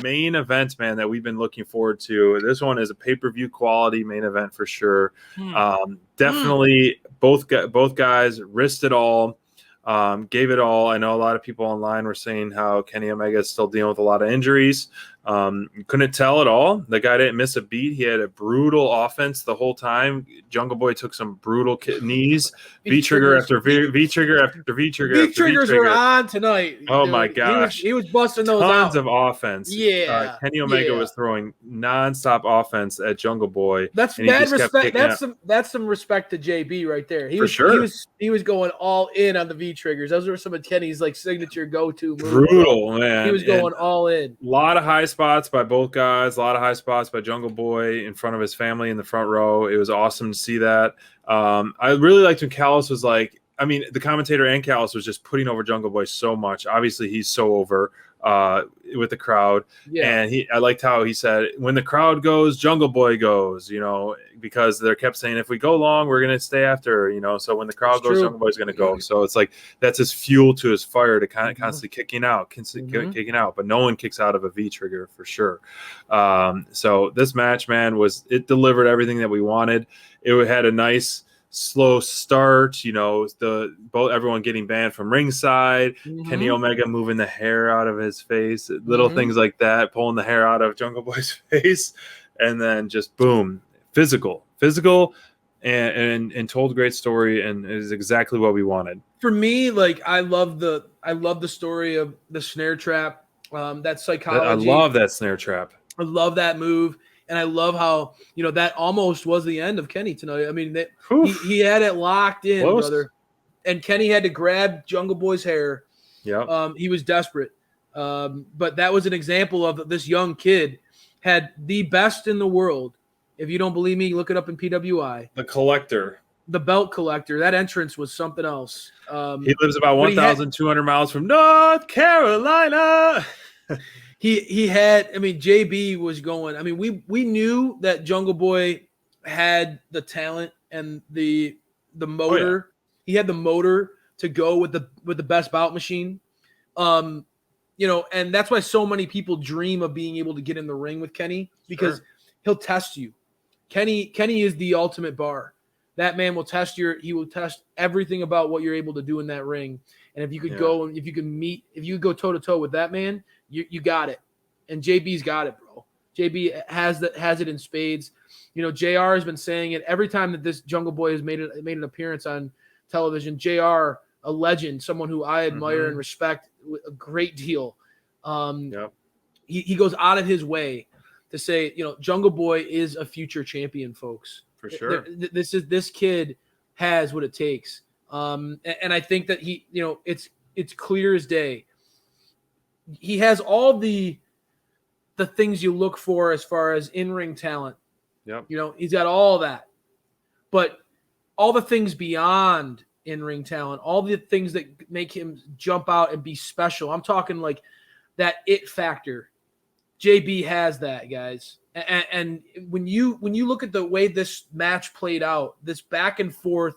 main event, man, that we've been looking forward to. This one is a pay-per-view quality main event for sure. Definitely both guys risked it all. Gave it all. I know a lot of people online were saying how Kenny Omega is still dealing with a lot of injuries. Couldn't tell at all. The guy didn't miss a beat. He had a brutal offense the whole time. Jungle Boy took some brutal knees. V-trigger after V-trigger after V-trigger. V-triggers were on tonight. Oh, my gosh. He was busting those Tons out. of offense. Yeah. Kenny Omega was throwing nonstop offense at Jungle Boy. That's mad respect. That's some respect to JB right there. He was going all in on the V-triggers. Those were some of Kenny's signature go-to moves. Brutal, man. He was going all in. A lot of high spots by both guys. A lot of high spots by Jungle Boy in front of his family in the front row. It was awesome to see that. I really liked when Callis was the commentator and Callis was just putting over Jungle Boy so much. Obviously, he's so over with the crowd. Yeah. And I liked how he said, when the crowd goes, Jungle Boy goes, because they kept saying, if we go long, we're going to stay after, so when the crowd goes, Jungle Boy's going to go. So it's that's his fuel to his fire to kind of constantly kicking out, but no one kicks out of a V-trigger for sure. So this match, man, it delivered everything that we wanted. It had a nice slow start, everyone getting banned from ringside, Kenny Omega moving the hair out of his face, little things like that, pulling the hair out of Jungle Boy's face, and then just boom, physical, and told a great story, and it is exactly what we wanted. For me, I love the story of the snare trap, that psychology. I love that snare trap. I love that move. And I love how, that almost was the end of Kenny tonight. I mean, he had it locked in, close. Brother. And Kenny had to grab Jungle Boy's hair. Yeah. He was desperate. But that was an example of this young kid had the best in the world. If you don't believe me, look it up in PWI. The Collector. The Belt Collector. That entrance was something else. He lives about 1,200 miles from North Carolina. He had, JB was going. We knew that Jungle Boy had the talent and the motor. Oh, yeah. He had the motor to go with the best bout machine. And that's why so many people dream of being able to get in the ring with Kenny, because he'll test you. Kenny is the ultimate bar. That man will test he will test everything about what you're able to do in that ring. And if you could if you go toe to toe with that man, you got it. And JB's got it, bro. JB has it in spades. JR has been saying it every time that this Jungle Boy has made an appearance on television. JR, a legend, someone who I admire and respect a great deal. He goes out of his way to say, Jungle Boy is a future champion, folks. For sure. This kid has what it takes. And I think that it's clear as day. He has all the things you look for as far as in-ring talent. Yep. He's got all that. But all the things beyond in-ring talent, all the things that make him jump out and be special. I'm talking that it factor. JB has that, guys. And when you look at the way this match played out, this back and forth,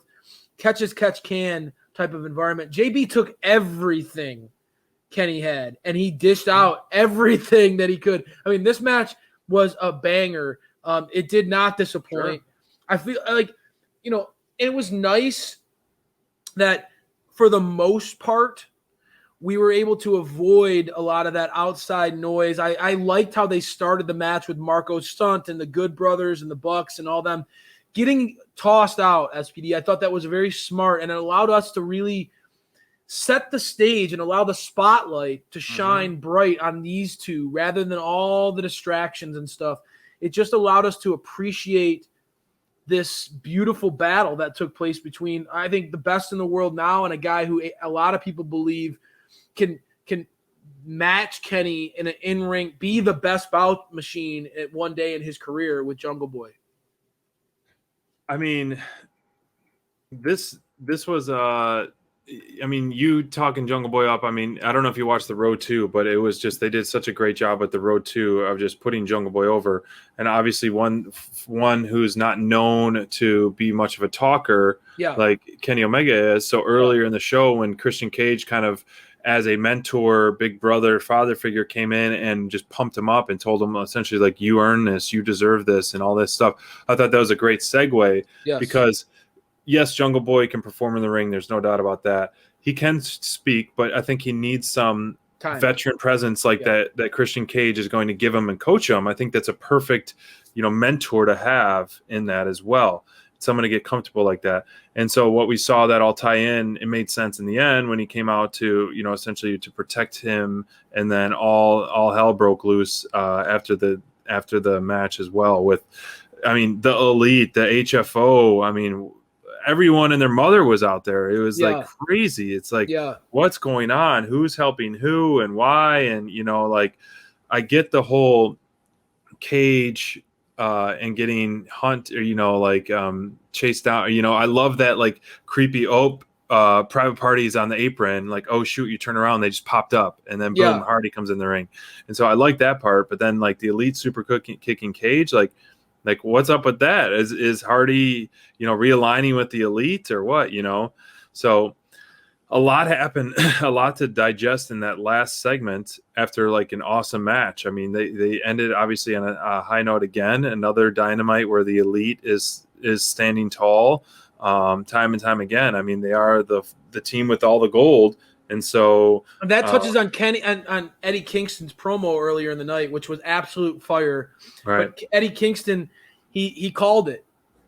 catch as catch can type of environment, JB took everything Kenny had, and he dished out everything that he could. This match was a banger. It did not disappoint. Sure. I feel it was nice that for the most part, we were able to avoid a lot of that outside noise. I liked how they started the match with Marco Stunt and the Good Brothers and the Bucks and all them getting tossed out, SPD. I thought that was very smart, and it allowed us to really set the stage and allow the spotlight to shine bright on these two rather than all the distractions and stuff. It just allowed us to appreciate this beautiful battle that took place between, I think, the best in the world now and a guy who a lot of people believe can match Kenny in an in-ring, be the best bout machine at one day in his career with Jungle Boy. This was you talking Jungle Boy up. I don't know if you watched the Road 2, but it was just, they did such a great job with the Road 2 of just putting Jungle Boy over. And obviously one who's not known to be much of a talker, like Kenny Omega is. So earlier in the show, when Christian Cage kind of as a mentor, big brother, father figure came in and just pumped him up and told him essentially like, you earn this, you deserve this, and all this stuff. I thought that was a great segue because yes, Jungle Boy can perform in the ring. There's no doubt about that. He can speak, but I think he needs some veteran presence like that Christian Cage is going to give him and coach him. I think that's a perfect, mentor to have in that as well. Someone to get comfortable like that. And so what we saw that all tie in, it made sense in the end when he came out to, essentially to protect him, and then all hell broke loose after the match as well with, the Elite, the HFO, everyone and their mother was out there. It was like crazy. It's like, what's going on? Who's helping who and why? And, I get the whole Cage and getting Hunt or, chased down. I love that like creepy private parties on the apron. Like, oh, shoot, you turn around, they just popped up. And then boom, Hardy comes in the ring. And so I like that part. But then like the Elite super kicking Cage, like what's up with that? Is Hardy, realigning with the Elite or what, So a lot happened, a lot to digest in that last segment after like an awesome match. They ended obviously on a high note again, another Dynamite where the Elite is standing tall time and time again. They are the team with all the gold. And so that touches on Kenny on Eddie Kingston's promo earlier in the night, which was absolute fire. Right. But Eddie Kingston, he called it.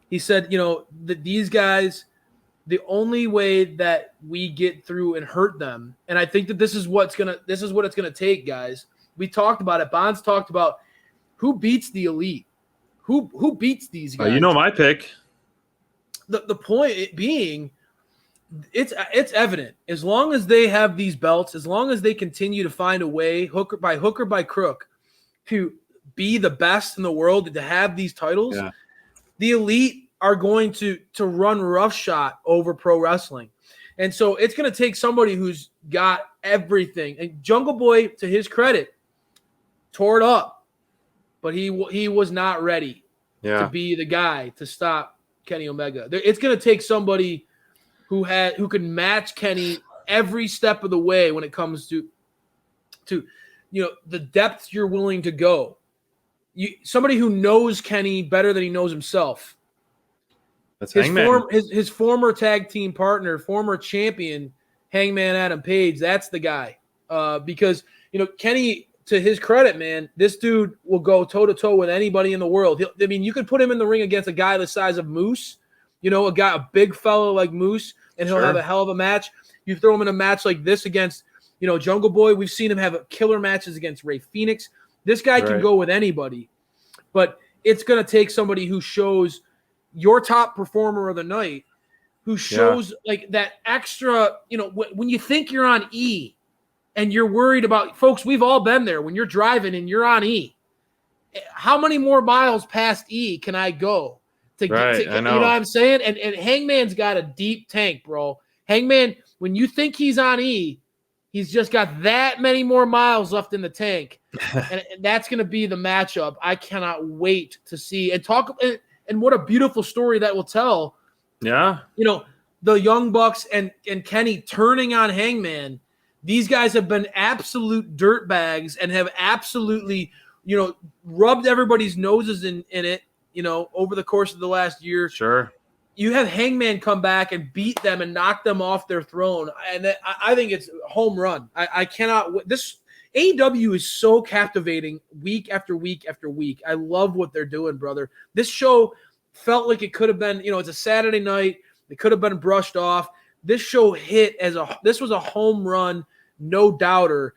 He said, that these guys, the only way that we get through and hurt them, and I think that this is what it's gonna take, guys. We talked about it. Bonds talked about who beats the Elite, who beats these guys. My pick. The point being, it's evident. As long as they have these belts, as long as they continue to find a way, hook or by crook, to be the best in the world and to have these titles, the Elite are going to run roughshod over pro wrestling. And so it's going to take somebody who's got everything. And Jungle Boy, to his credit, tore it up, but he was not ready to be the guy to stop Kenny Omega. It's going to take somebody who can match Kenny every step of the way when it comes to the depth you're willing to go. Somebody who knows Kenny better than he knows himself. That's his former tag team partner, former champion, Hangman Adam Page. That's the guy. Because Kenny, to his credit, man, this dude will go toe to toe with anybody in the world. You could put him in the ring against a guy the size of Moose, a big fellow like Moose, and he'll have a hell of a match. You throw him in a match like this against, Jungle Boy. We've seen him have killer matches against Ray Phoenix. This guy can go with anybody, but it's going to take somebody who shows your top performer of the night, who shows like that extra, when you think you're on E and you're worried about, folks, we've all been there when you're driving and you're on E. How many more miles past E can I go to get, I know. You know what I'm saying? And Hangman's got a deep tank, bro. Hangman, when you think he's on E, he's just got that many more miles left in the tank. and that's going to be the matchup. I cannot wait to see and talk. And what a beautiful story that will tell. Yeah. The Young Bucks and Kenny turning on Hangman. These guys have been absolute dirtbags and have absolutely, rubbed everybody's noses in it, over the course of the last year. Sure. You have Hangman come back and beat them and knock them off their throne. And I think it's a home run. I cannot – this AEW is so captivating week after week after week. I love what they're doing, brother. This show felt like it could have been – it's a Saturday night. It could have been brushed off. This show hit this was a home run, no doubter,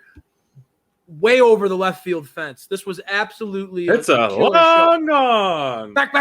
way over the left field fence. This was absolutely it's a long gone. Back.